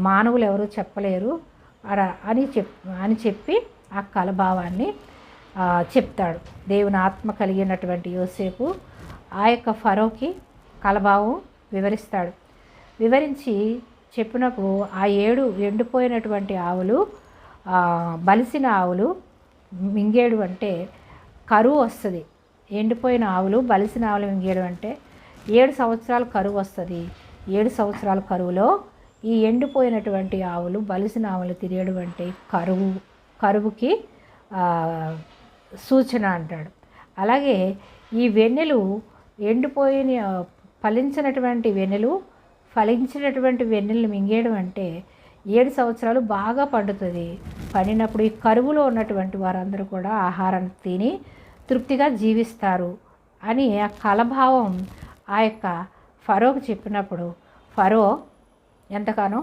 మానవులు ఎవరు చెప్పలేరు అని చెప్పి ఆ కలభావాన్ని చెప్తాడు. దేవుని ఆత్మ కలిగినటువంటి యోసేపు ఆ యొక్క ఫరోకి కలభావం వివరిస్తాడు. వివరించి చెప్పినప్పుడు ఆ 7 ఎండిపోయినటువంటి ఆవులు బలిసిన ఆవులు మింగేడు అంటే కరువు వస్తుంది. ఎండిపోయిన ఆవులు బలిసిన ఆవులు మింగేడు అంటే 7 సంవత్సరాలు కరువు వస్తుంది. 7 సంవత్సరాల కరువులో ఈ ఎండిపోయినటువంటి ఆవులు బలిసిన ఆవులు తినేయడం అంటే కరువుకి సూచన అంటాడు. అలాగే ఈ వెన్నెలు ఎండిపోయిన ఫలించినటువంటి వెన్నెలు మింగేయడం అంటే 7 సంవత్సరాలు బాగా పండుతుంది. పండినప్పుడు ఈ కరువులో ఉన్నటువంటి వారందరూ కూడా ఆహారం తిని తృప్తిగా జీవిస్తారు అని ఆ కలభావం ఆ యొక్క ఫరోకు చెప్పినప్పుడు ఫరో ఎంతగానో